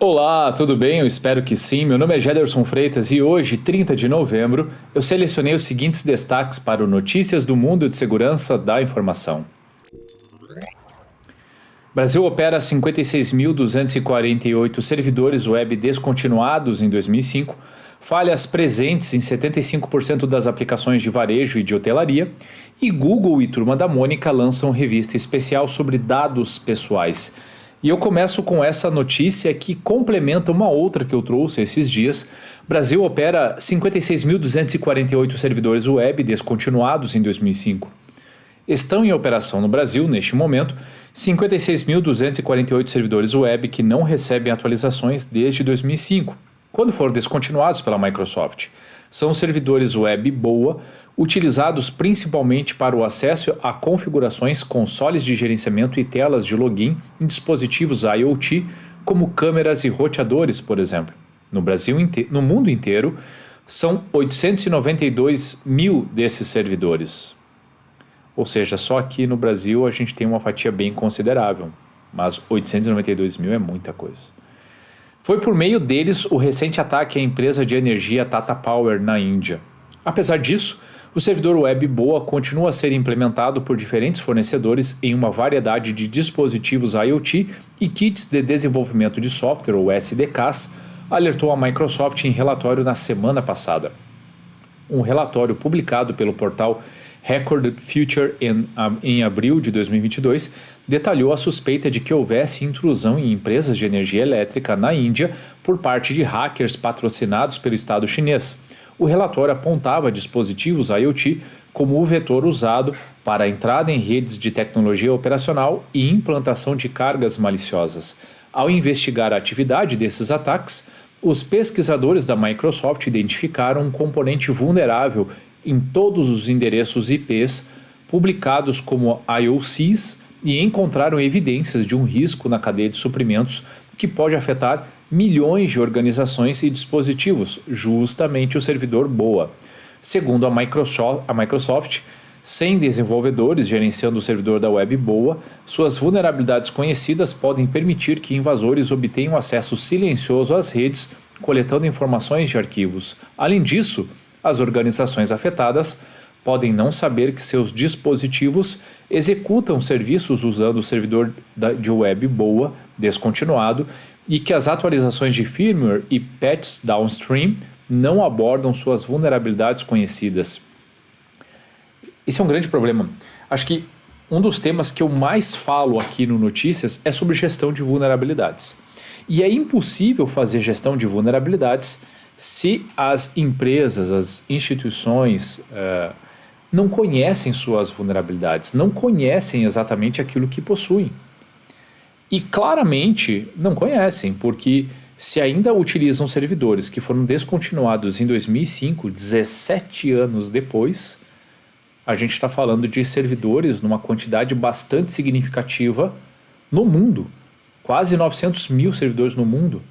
Olá, tudo bem? Eu espero que sim. Meu nome é Gederson Freitas e hoje, 30 de novembro, eu selecionei os seguintes destaques para o Notícias do Mundo de Segurança da Informação. Brasil opera 56.248 servidores web descontinuados em 2005, falhas presentes em 75% das aplicações de varejo e de hotelaria, e Google e Turma da Mônica lançam revista especial sobre dados pessoais. E eu começo com essa notícia que complementa uma outra que eu trouxe esses dias. Brasil opera 56.248 servidores web descontinuados em 2005. Estão em operação no Brasil, neste momento, 56.248 servidores web que não recebem atualizações desde 2005, quando foram descontinuados pela Microsoft. São servidores web BOA, utilizados principalmente para o acesso a configurações, consoles de gerenciamento e telas de login em dispositivos IoT, como câmeras e roteadores, por exemplo. No mundo inteiro, são 892 mil desses servidores. Ou seja, só aqui no Brasil a gente tem uma fatia bem considerável, mas 892 mil é muita coisa. Foi por meio deles o recente ataque à empresa de energia Tata Power na Índia. Apesar disso, o servidor web BOA continua a ser implementado por diferentes fornecedores em uma variedade de dispositivos IoT e kits de desenvolvimento de software, ou SDKs, alertou a Microsoft em relatório na semana passada. Um relatório publicado pelo portal Record Future em abril de 2022 detalhou a suspeita de que houvesse intrusão em empresas de energia elétrica na Índia por parte de hackers patrocinados pelo Estado chinês. O relatório apontava dispositivos IoT como o vetor usado para a entrada em redes de tecnologia operacional e implantação de cargas maliciosas. Ao investigar a atividade desses ataques, os pesquisadores da Microsoft identificaram um componente vulnerável em todos os endereços IPs publicados como IOCs e encontraram evidências de um risco na cadeia de suprimentos que pode afetar milhões de organizações e dispositivos, justamente o servidor BOA. Segundo a Microsoft, 100 desenvolvedores gerenciando o servidor da web BOA, suas vulnerabilidades conhecidas podem permitir que invasores obtenham acesso silencioso às redes, coletando informações de arquivos. Além disso, as organizações afetadas podem não saber que seus dispositivos executam serviços usando o servidor de web BOA descontinuado e que as atualizações de firmware e patches downstream não abordam suas vulnerabilidades conhecidas. Esse é um grande problema. Acho que um dos temas que eu mais falo aqui no Notícias é sobre gestão de vulnerabilidades. E é impossível fazer gestão de vulnerabilidades se as empresas, as instituições não conhecem suas vulnerabilidades, não conhecem exatamente aquilo que possuem. E claramente não conhecem, porque se ainda utilizam servidores que foram descontinuados em 2005, 17 anos depois, a gente está falando de servidores numa quantidade bastante significativa no mundo. Quase 900 mil servidores no mundo.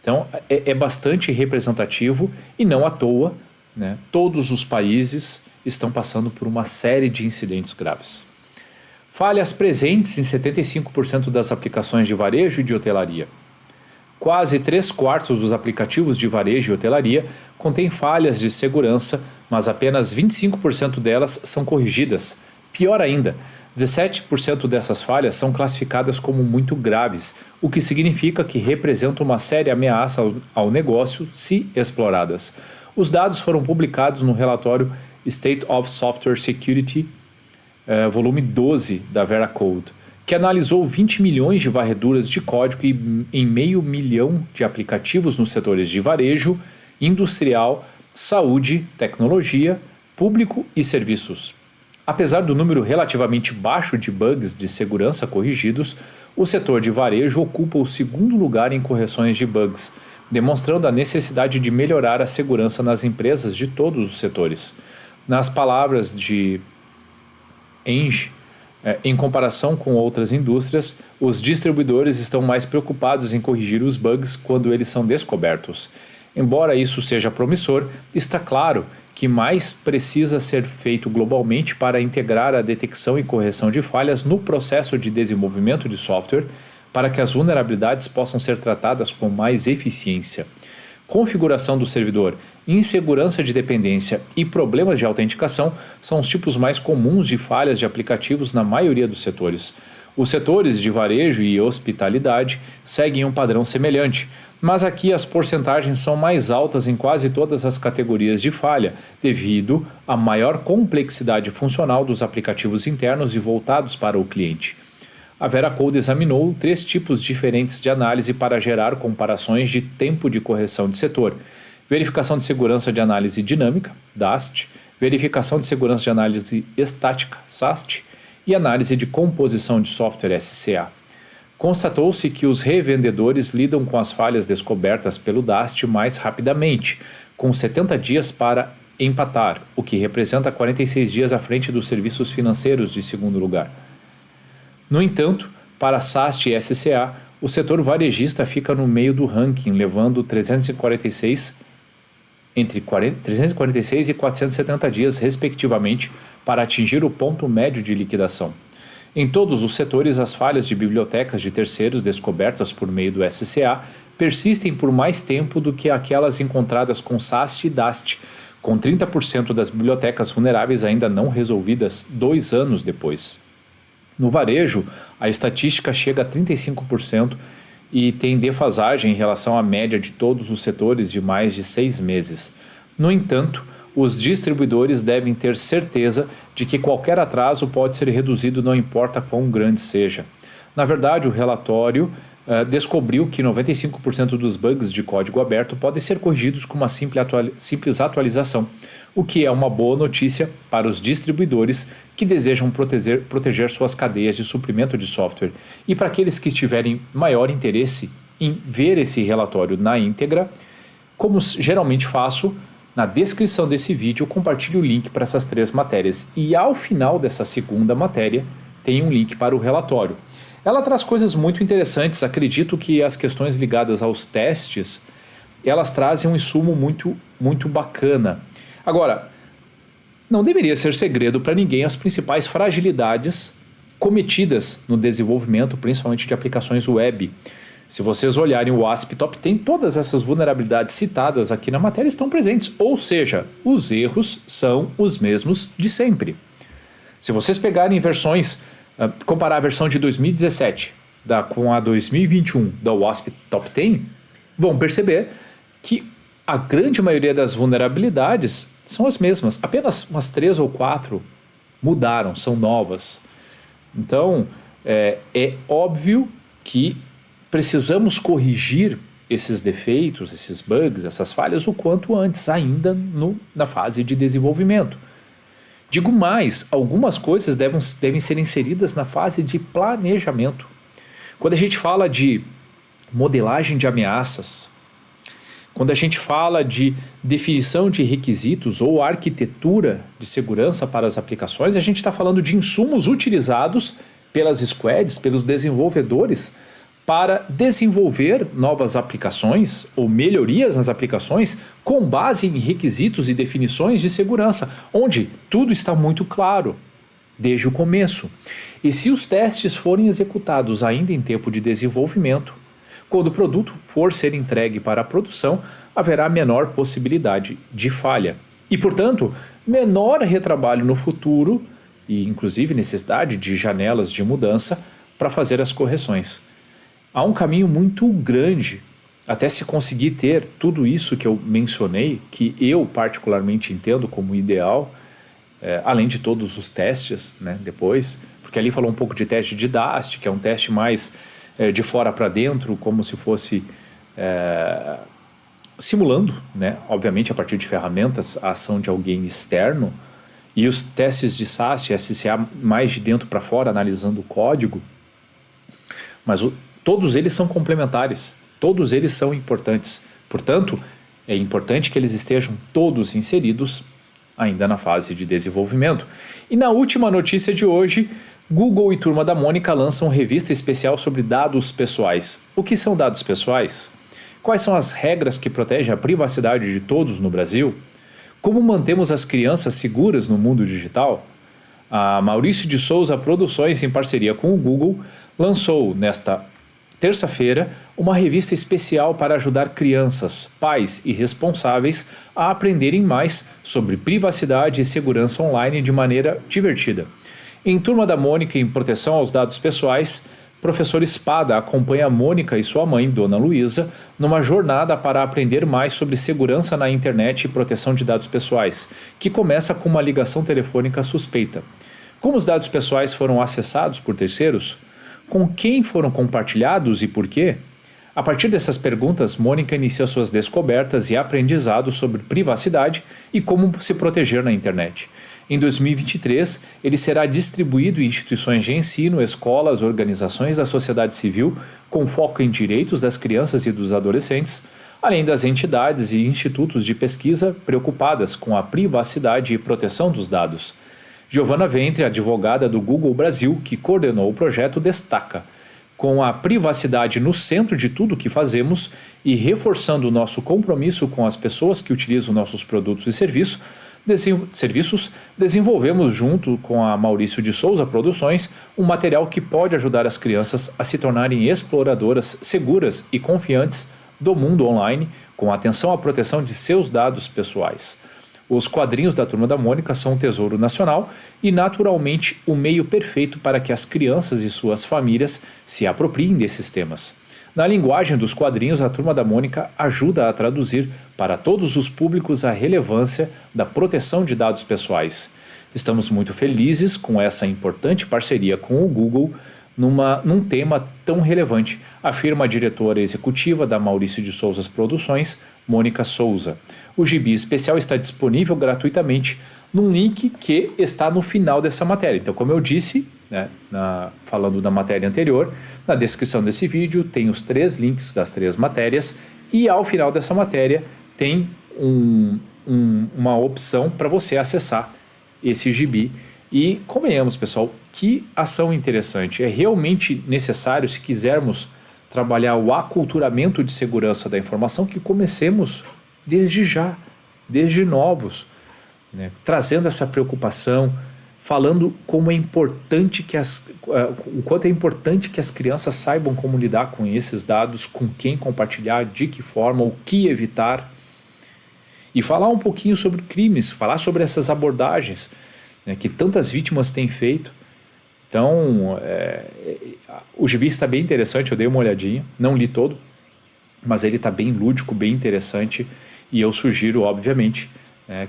Então é bastante representativo e não à toa, né, todos os países estão passando por uma série de incidentes graves. Falhas presentes em 75% das aplicações de varejo e de hotelaria. Quase 3/4 dos aplicativos de varejo e hotelaria contêm falhas de segurança, mas apenas 25% delas são corrigidas. Pior ainda, 17% dessas falhas são classificadas como muito graves, o que significa que representam uma séria ameaça ao negócio se exploradas. Os dados foram publicados no relatório State of Software Security, volume 12 da Veracode, que analisou 20 milhões de varreduras de código em 500 mil de aplicativos nos setores de varejo, industrial, saúde, tecnologia, público e serviços. Apesar do número relativamente baixo de bugs de segurança corrigidos, o setor de varejo ocupa o segundo lugar em correções de bugs, demonstrando a necessidade de melhorar a segurança nas empresas de todos os setores. Nas palavras de Eng, em comparação com outras indústrias, os distribuidores estão mais preocupados em corrigir os bugs quando eles são descobertos. Embora isso seja promissor, está claro que mais precisa ser feito globalmente para integrar a detecção e correção de falhas no processo de desenvolvimento de software, para que as vulnerabilidades possam ser tratadas com mais eficiência. Configuração do servidor, insegurança de dependência e problemas de autenticação são os tipos mais comuns de falhas de aplicativos na maioria dos setores. Os setores de varejo e hospitalidade seguem um padrão semelhante, mas aqui as porcentagens são mais altas em quase todas as categorias de falha, devido à maior complexidade funcional dos aplicativos internos e voltados para o cliente. A Veracode examinou 3 tipos diferentes de análise para gerar comparações de tempo de correção de setor: verificação de segurança de análise dinâmica, DAST, verificação de segurança de análise estática, SAST, e análise de composição de software, SCA. Constatou-se que os revendedores lidam com as falhas descobertas pelo DAST mais rapidamente, com 70 dias para empatar, o que representa 46 dias à frente dos serviços financeiros de segundo lugar. No entanto, para SAST e SCA, o setor varejista fica no meio do ranking, levando 346 e 470 dias, respectivamente, para atingir o ponto médio de liquidação. Em todos os setores, as falhas de bibliotecas de terceiros descobertas por meio do SCA persistem por mais tempo do que aquelas encontradas com SAST e DAST, com 30% das bibliotecas vulneráveis ainda não resolvidas 2 anos depois. No varejo, a estatística chega a 35% e tem defasagem em relação à média de todos os setores de mais de 6 meses. No entanto, os distribuidores devem ter certeza de que qualquer atraso pode ser reduzido, não importa quão grande seja. Na verdade, o relatório descobriu que 95% dos bugs de código aberto podem ser corrigidos com uma simples atualização, o que é uma boa notícia para os distribuidores que desejam proteger suas cadeias de suprimento de software. E para aqueles que tiverem maior interesse em ver esse relatório na íntegra, como geralmente faço, na descrição desse vídeo eu compartilho o link para essas 3 matérias e ao final dessa segunda matéria tem um link para o relatório. Ela traz coisas muito interessantes. Acredito que as questões ligadas aos testes, elas trazem um insumo muito bacana. Agora, não deveria ser segredo para ninguém as principais fragilidades cometidas no desenvolvimento, principalmente de aplicações web. Se vocês olharem o WASP Top 10, todas essas vulnerabilidades citadas aqui na matéria estão presentes, ou seja, os erros são os mesmos de sempre. Se vocês pegarem versões, comparar a versão de 2017 com a 2021 da WASP Top 10, vão perceber que a grande maioria das vulnerabilidades são as mesmas. Apenas umas 3 ou 4 mudaram, são novas. Então, é óbvio que precisamos corrigir esses defeitos, esses bugs, essas falhas o quanto antes, ainda na fase de desenvolvimento. Digo mais, algumas coisas devem ser inseridas na fase de planejamento. Quando a gente fala de modelagem de ameaças, quando a gente fala de definição de requisitos ou arquitetura de segurança para as aplicações, a gente está falando de insumos utilizados pelas squads, pelos desenvolvedores, para desenvolver novas aplicações ou melhorias nas aplicações com base em requisitos e definições de segurança, onde tudo está muito claro desde o começo. E se os testes forem executados ainda em tempo de desenvolvimento, quando o produto for ser entregue para a produção, haverá menor possibilidade de falha. E, portanto, menor retrabalho no futuro e, inclusive, necessidade de janelas de mudança para fazer as correções. Há um caminho muito grande até se conseguir ter tudo isso que eu mencionei, que eu particularmente entendo como ideal, além de todos os testes, né, depois, porque ali falou um pouco de teste de DAST, que é um teste mais de fora para dentro, como se fosse simulando, né, obviamente a partir de ferramentas, a ação de alguém externo, e os testes de SAST e SCA mais de dentro para fora, analisando o código, mas todos eles são complementares, todos eles são importantes. Portanto, é importante que eles estejam todos inseridos ainda na fase de desenvolvimento. E na última notícia de hoje, Google e Turma da Mônica lançam revista especial sobre dados pessoais. O que são dados pessoais? Quais são as regras que protegem a privacidade de todos no Brasil? Como mantemos as crianças seguras no mundo digital? A Maurício de Souza Produções, em parceria com o Google, lançou nesta terça-feira, uma revista especial para ajudar crianças, pais e responsáveis a aprenderem mais sobre privacidade e segurança online de maneira divertida. Em Turma da Mônica em Proteção aos Dados Pessoais, professor Espada acompanha Mônica e sua mãe, Dona Luísa, numa jornada para aprender mais sobre segurança na internet e proteção de dados pessoais, que começa com uma ligação telefônica suspeita. Como os dados pessoais foram acessados por terceiros? Com quem foram compartilhados e por quê? A partir dessas perguntas, Mônica inicia suas descobertas e aprendizados sobre privacidade e como se proteger na internet. Em 2023, ele será distribuído em instituições de ensino, escolas, organizações da sociedade civil, com foco em direitos das crianças e dos adolescentes, além das entidades e institutos de pesquisa preocupadas com a privacidade e proteção dos dados. Giovana Ventre, advogada do Google Brasil, que coordenou o projeto, destaca: com a privacidade no centro de tudo o que fazemos e reforçando o nosso compromisso com as pessoas que utilizam nossos produtos e serviços, desenvolvemos junto com a Maurício de Souza Produções um material que pode ajudar as crianças a se tornarem exploradoras seguras e confiantes do mundo online, com atenção à proteção de seus dados pessoais. Os quadrinhos da Turma da Mônica são um tesouro nacional e, naturalmente, o meio perfeito para que as crianças e suas famílias se apropriem desses temas. Na linguagem dos quadrinhos, a Turma da Mônica ajuda a traduzir para todos os públicos a relevância da proteção de dados pessoais. Estamos muito felizes com essa importante parceria com o Google num tema tão relevante, afirma a diretora executiva da Maurício de Souza Produções, Mônica Souza. O gibi especial está disponível gratuitamente num link que está no final dessa matéria. Então, como eu disse, falando da matéria anterior, na descrição desse vídeo tem os 3 links das 3 matérias e ao final dessa matéria tem uma opção para você acessar esse gibi. E convenhamos, pessoal, que ação interessante. É realmente necessário, se quisermos trabalhar o aculturamento de segurança da informação, que comecemos desde já, desde novos, trazendo essa preocupação, falando como é importante o quanto é importante que as crianças saibam como lidar com esses dados, com quem compartilhar, de que forma, o que evitar, e falar um pouquinho sobre crimes, falar sobre essas abordagens que tantas vítimas têm feito. Então, o gibi está bem interessante, eu dei uma olhadinha, não li todo, mas ele está bem lúdico, bem interessante, e eu sugiro, obviamente,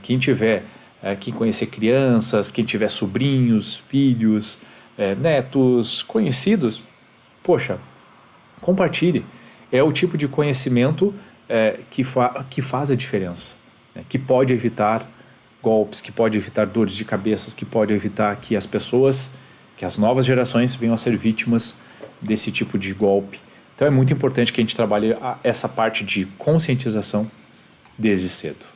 quem conhecer crianças, quem tiver sobrinhos, filhos, netos, conhecidos, poxa, compartilhe. É o tipo de conhecimento que faz a diferença, que pode evitar golpes, que pode evitar dores de cabeça, que pode evitar que as novas gerações venham a ser vítimas desse tipo de golpe. Então é muito importante que a gente trabalhe essa parte de conscientização desde cedo.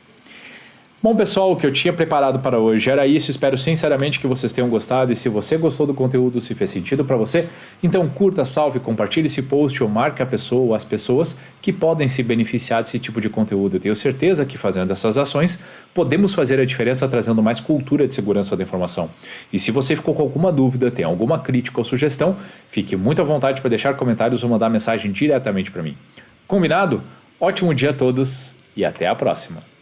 Bom, pessoal, o que eu tinha preparado para hoje era isso. Espero sinceramente que vocês tenham gostado, e se você gostou do conteúdo, se fez sentido para você, então curta, salve, compartilhe esse post ou marque a pessoa ou as pessoas que podem se beneficiar desse tipo de conteúdo. Eu tenho certeza que fazendo essas ações, podemos fazer a diferença trazendo mais cultura de segurança da informação. E se você ficou com alguma dúvida, tem alguma crítica ou sugestão, fique muito à vontade para deixar comentários ou mandar mensagem diretamente para mim. Combinado? Ótimo dia a todos e até a próxima!